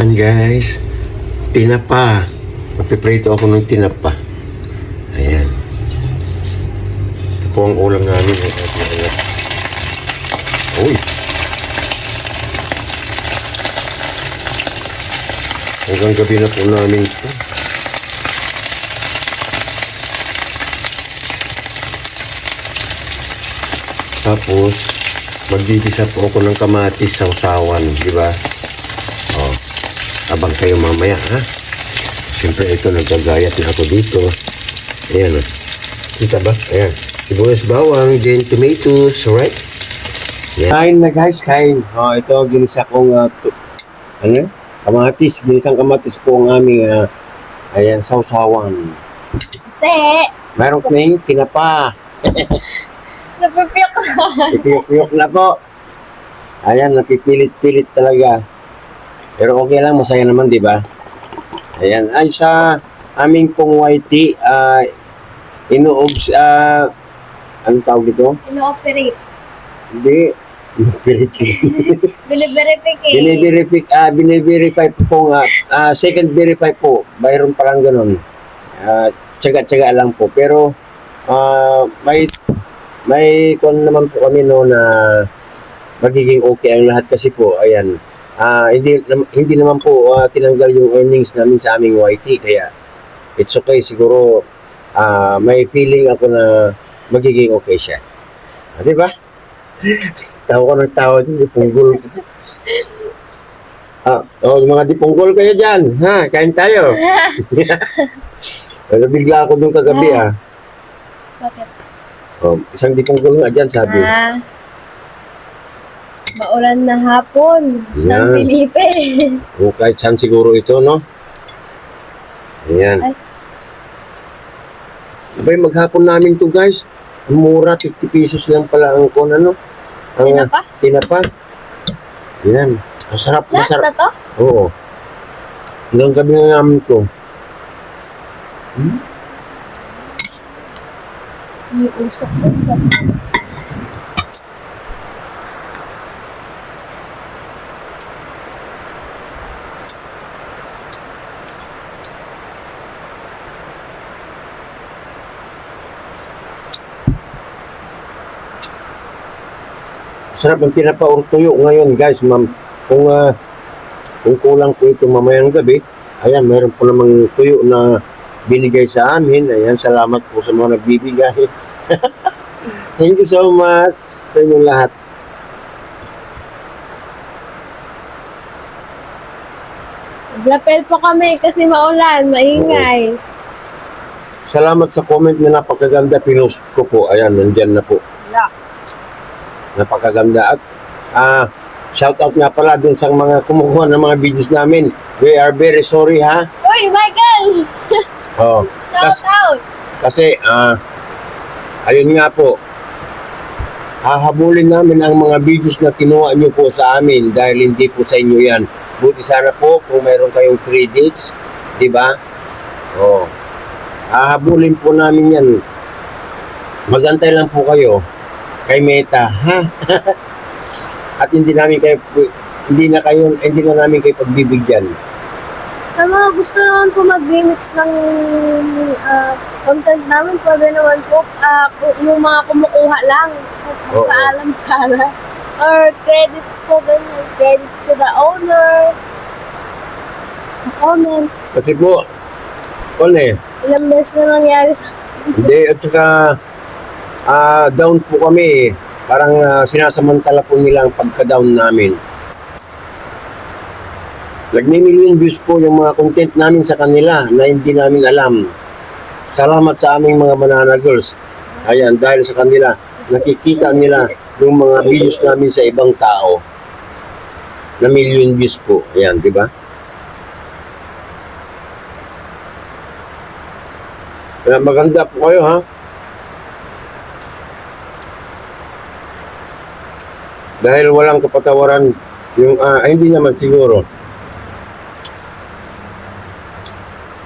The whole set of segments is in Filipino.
Ayan guys, tinapa. Magpiprito ako ng tinapa. Ayan. Ito po ang ulam namin. Uy! Hanggang gabi na po namin ito. Tapos, magdidisa po ako ng kamatis sa usawan, di ba? Oh, abang kayo mamaya, ha? Siyempre, ito, nagagayat na ako dito. Ayan, oh. Kita ba? Ayan. Sibuyas bawang, then tomatoes, right? Ayan. Kain na guys, kain. Oh, ito, ginisa kong, kamatis. Ginisang kamatis po ang aming, ayan, sausawan. Kasi, Mayroon kaming tinapa. napipiyok na. Ipiyok-piyok na po. Ayan, napipilit-pilit talaga. Pero okay lang, masaya naman, di ba? Ayan, ay sa aming pong YT, anong tawag dito? Ino-operate. Hindi, biniverify po nga, second verify po, mayroon palang ganun. Tsaga-tsaga lang po. Pero, may kung naman po kami no na magiging okay ang lahat kasi po, ayan, hindi naman po tinanggal yung earnings namin sa aming YT, kaya it's okay siguro. May feeling ako na magiging okay siya. Di ba? Tawa ko ng tawa dyan, dipunggol. Yung mga dipunggol kayo dyan, ha? Kain tayo. Pero bigla ako doon kagabi, Bakit? Isang dipunggol nga dyan, sabi. Maulan na hapon. San Yan. Felipe. O kahit saan siguro ito, no? Ayan. Ay. Abay, maghapon namin to guys. Ang mura, 50 pesos lang pala ang kon, ano? Ang Tinapa? tinapa. Yan. Masarap, Lahat masarap. na to? Oo. Hanggang gabi na namin to. May usok-usok. Sarap ang tinapa or tuyo ngayon guys, ma'am. Kung kulang po ito mamayang gabi, ayan, meron po namang tuyo na binigay sa amin. Ayan, salamat po sa mga nagbibigay. Thank you so much sa inyong lahat. Naglapel po kami kasi maulan, maingay. Salamat sa comment na napakaganda. Pinost ko po. Ayan, nandyan na po. Wala. Napakaganda. At shout out nga pala dun sa mga kumukuha ng mga videos namin. We are very sorry, ha? Uy, Michael! Oh, Shout out! kasi ayun nga po, hahabulin namin ang mga videos na kinuha nyo po sa amin dahil hindi po sa inyo yan. Buti sana po kung mayroon kayong credits, di ba? Oh, hahabulin po namin yan. Magantay lang po kayo kay Meta, ha? At hindi na namin kayo pagbibigyan. Sa mga gusto naman po mag-remix ng content namin, pwede naman po yung mga kumukuha lang. Oo. Paalam sana. Or credits po, ganyan. Credits to the owner. Sa comments. Kasi po, Ilang beses na nangyari sa hindi, at saka down po kami. Parang sinasamantala po nila ang pagka-down namin. Nagmi-million views po yung mga content namin sa kanila na hindi namin alam. Salamat sa aming mga banana girls. Ayan, dahil sa kanila, nakikita nila yung mga videos namin sa ibang tao na million views po. Ayan, di ba? Kaya maganda po kayo, ha? Dahil walang kapatawaran yung, hindi naman siguro.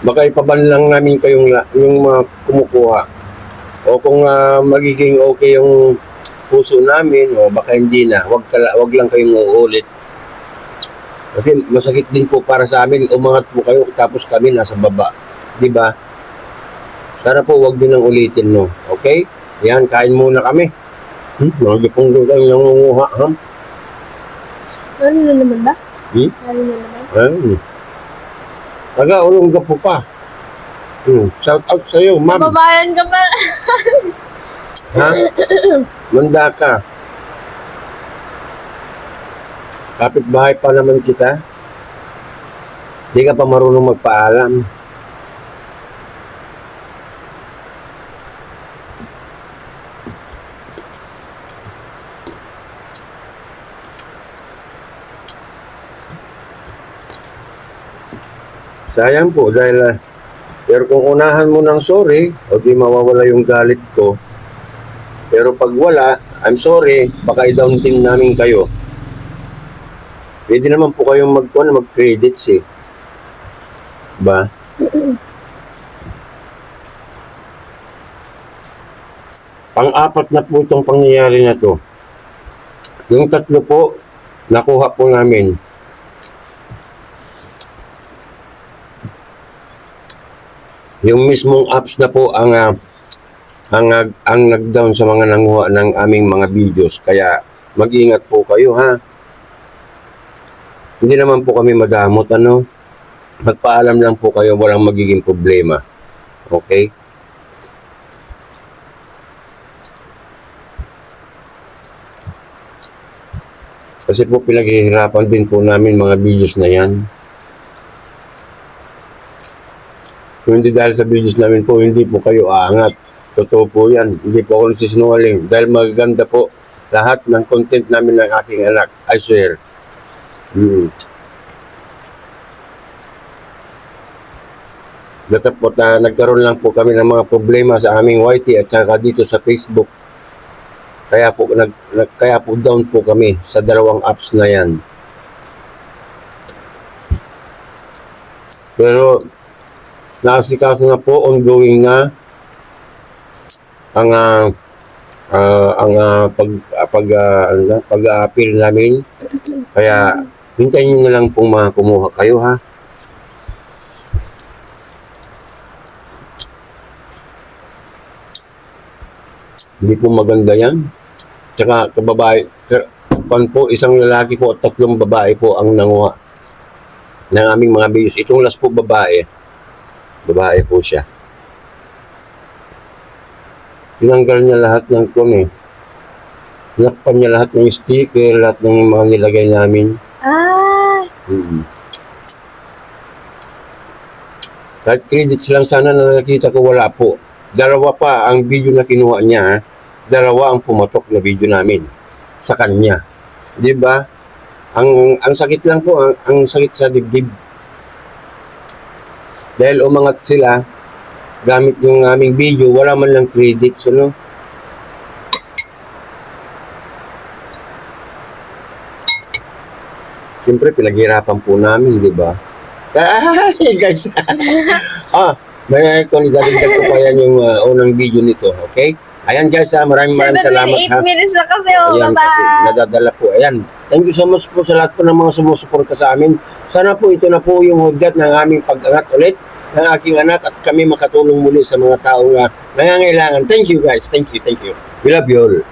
Baka ipaban lang namin kayong yung mga kumukuha. O kung magiging okay yung puso namin, o baka hindi na. Wag lang kayong uulit. Kasi masakit din po para sa amin, umangat po kayo tapos kami nasa baba. Di ba? Sana po wag din nang ulitin, no? Okay? Yan, kain muna kami. Lagi pong kayo nangunguha, ha? Ano na naman ba? Hmm? Ano na naman? Ayun. Taga-ulong ka po pa. Shout out sa'yo, ma'am. Babayan ka pa. Ha? Manda ka. Kapit-bahay pa naman kita. Di ka pa marunong magpaalam. Sayang po dahil pero kung unahan mo ng sorry, o di mawawala yung galit ko. Pero pag wala, I'm sorry, baka i-down team namin kayo. Pwede naman po kayong mag-credits eh. Ba? Pang-apat na po itong pangyayari na to. Yung tatlo po, nakuha po namin. Yung mismong apps na po ang nag-down sa mga nanguha ng aming mga videos. Kaya mag-ingat po kayo, ha. Hindi naman po kami madamot, ano. Magpaalam lang po kayo, walang magiging problema. Okay? Kasi po pinaghihirapan din po namin mga videos na yan. Kung hindi dahil sa videos namin po, hindi po kayo aangat. Totoo po yan. Hindi po ako nagsisinungaling. Dahil magaganda po lahat ng content namin ng aking anak. I swear. Datapot na nagkaroon lang po kami ng mga problema sa aming YT at saka dito sa Facebook. Kaya po down po kami sa dalawang apps na yan. Pero naasikaso na po, ongoing na ang pag-a-appeal namin. Kaya hintayin nyo na lang pong mga kumuha kayo, ha. Hindi po maganda yan. Tsaka kababae, po, isang lalaki po at 3 babae po ang nanguha ng aming mga videos. Itong last po babae. Babae po siya. Tinanggal niya lahat ng kone. Tinakpan niya lahat ng sticker, lahat ng mga nilagay namin. Kahit credits lang sana na nakita ko, wala po. 2 pa ang video na kinuha niya. 2 ang pumatok na video namin sa kanya. Di ba? Ang sakit lang po, ang sakit sa dibdib. Dahil umangat sila, gamit yung aming video, wala man lang credits, ano? Siyempre, pinaghirapan po namin, di ba? Ay, guys! May dadagdag ko pa yan yung unang video nito, okay? Ayan guys, maraming salamat. 8 minutes na kasi, Ayan, bye-bye! kasi nadadala po. Ayan, thank you so much po sa lahat po ng mga sumusuporta sa amin. Sana po ito na po yung hudyat ng aming pag-angat ulit ng aking anak at kami makatulong muli sa mga taong nangangailangan. Thank you guys, thank you. We love you all.